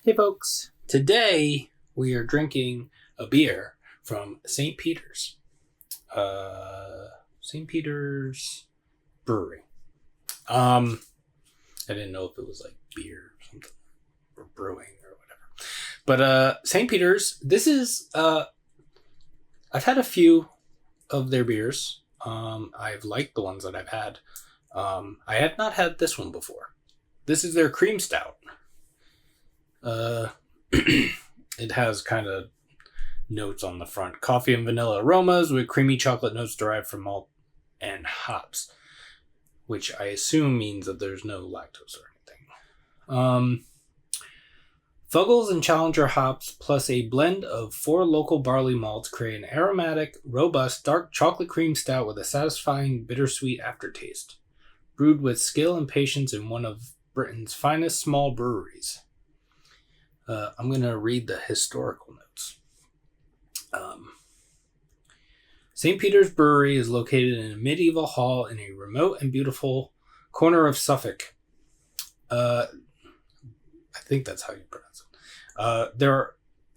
Hey folks, today we are drinking a beer from St. Peter's. St. Peter's Brewery. I didn't know if it was like beer or something, or brewing or whatever. But St. Peter's, this is, I've had a few of their beers. I've liked the ones that I've had. I have not had this one before. This is their cream stout. It has kind of notes on the front. Coffee and vanilla aromas with creamy chocolate notes derived from malt and hops, which I assume means that there's no lactose or anything. Fuggles and Challenger hops plus a blend of 4 local barley malts create an aromatic, robust, dark chocolate cream stout with a satisfying bittersweet aftertaste. Brewed with skill and patience in one of Britain's finest small breweries. I'm going to read the historical notes. St. Peter's Brewery is located in a medieval hall in a remote and beautiful corner of Suffolk. I think that's how you pronounce it.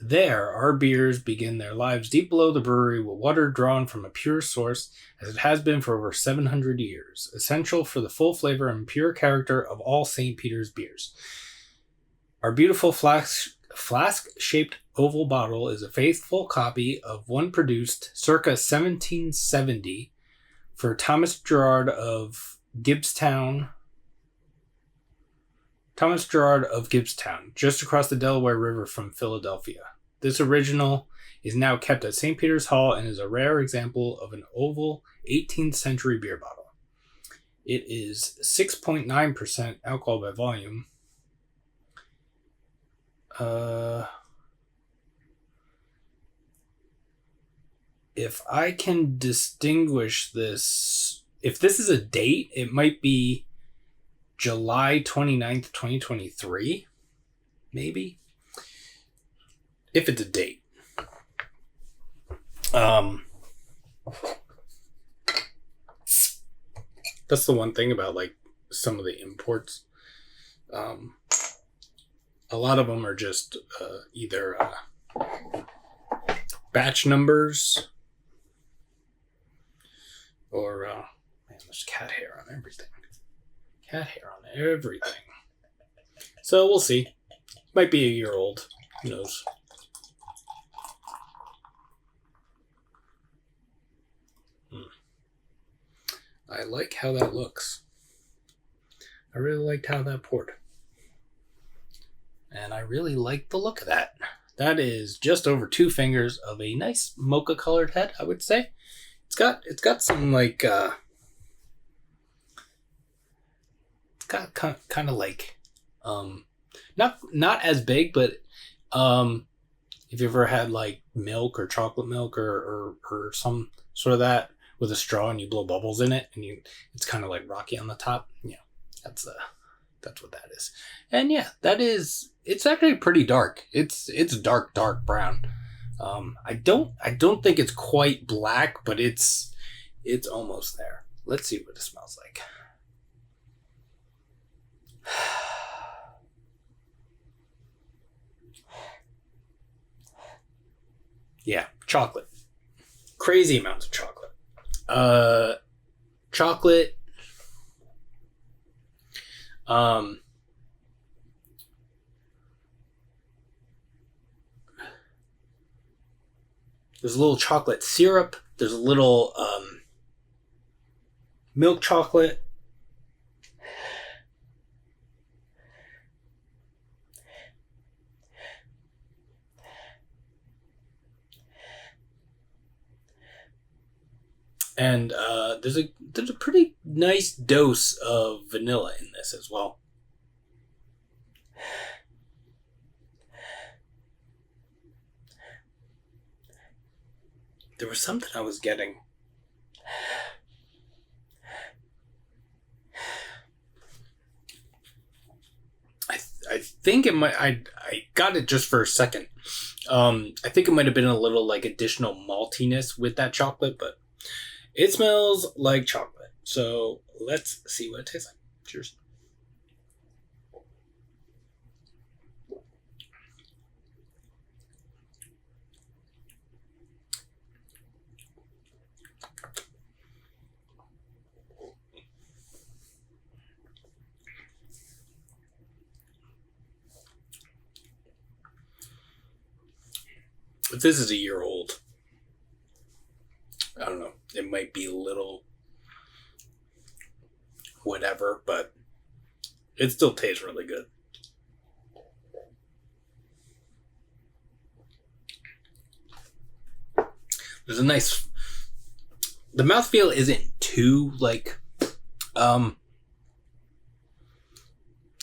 There, our beers begin their lives deep below the brewery with water drawn from a pure source, as it has been for over 700 years, essential for the full flavor and pure character of all St. Peter's beers. Our beautiful flask-shaped oval bottle is a faithful copy of one produced circa 1770 for Thomas Gerard of Gibbstown, just across the Delaware River from Philadelphia. This original is now kept at St. Peter's Hall and is a rare example of an oval 18th century beer bottle. It is 6.9% alcohol by volume. If I can distinguish this, if this is a date, it might be July 29th, 2023, maybe, if it's a date. That's the one thing about like some of the imports. A lot of them are just either batch numbers or man, there's cat hair on everything. So we'll see. Might be a year old. Who knows? I like how that looks. I really liked how that poured. And I really like the look of that. That is just over 2 fingers of a nice mocha colored head, I would say. It's got some like it's got kind of like not as big, but if you ever had like milk or chocolate milk or some sort of that with a straw and you blow bubbles in it and it's kind of like rocky on the top. Yeah, that's what that is. And yeah, it's actually pretty dark. It's dark brown. I don't think it's quite black, but it's almost there. Let's see what it smells like. Yeah, chocolate. Crazy amounts of chocolate. Chocolate. There's a little chocolate syrup. There's a little milk chocolate. And there's a pretty nice dose of vanilla in this as well. There was something I was getting. I think it might. I got it just for a second. I think it might have been a little like additional maltiness with that chocolate, but it smells like chocolate. So let's see what it tastes like. Cheers. if this is a year old, I don't know, it might be a little whatever, but it still tastes really good. There's a nice... The mouthfeel isn't too, like...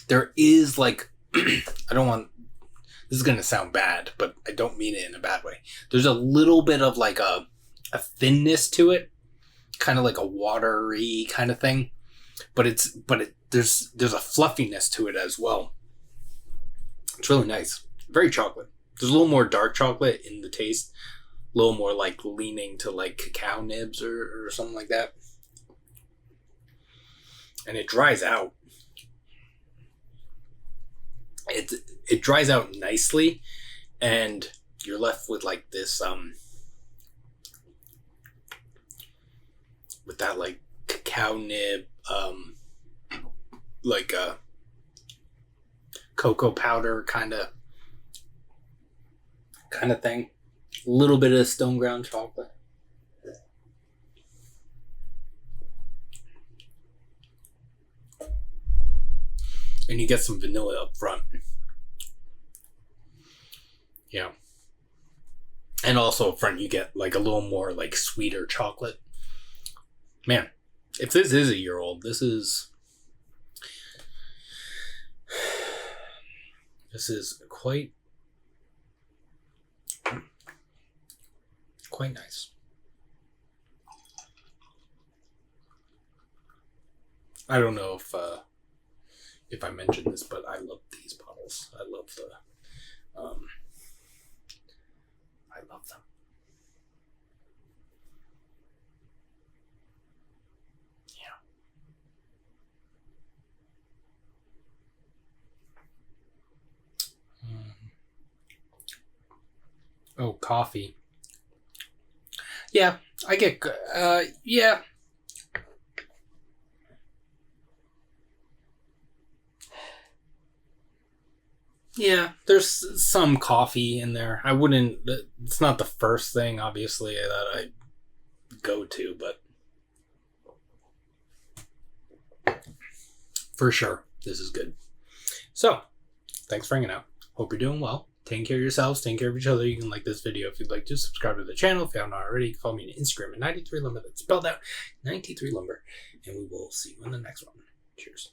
there is, like... I don't want... This is going to sound bad, but I don't mean it in a bad way. There's a little bit of, like, a thinness to it. Kind of like a watery kind of thing. But there's a fluffiness to it as well. It's really nice. Very chocolate. There's a little more dark chocolate in the taste. A little more like leaning to like cacao nibs or something like that. And it dries out. It dries out nicely, and you're left with like this with that like cacao nib like a cocoa powder kind of thing. A little bit of stone ground chocolate. And you get some vanilla up front. Yeah. And also up front you get like a little more like sweeter chocolate. Man, if this is a year old, this is quite nice. I don't know if I mentioned this, but I love these bottles. I love them. Yeah. Oh, coffee. Yeah, I get, yeah. Yeah, there's some coffee in there. I wouldn't, it's not the first thing, obviously, that I go to, but for sure, this is good. So, thanks for hanging out. Hope you're doing well. Taking care of yourselves, taking care of each other. You can like this video if you'd like to. Subscribe to the channel if you haven't already. Follow me on Instagram at 93lumber. That's spelled out 93lumber. And we will see you in the next one. Cheers.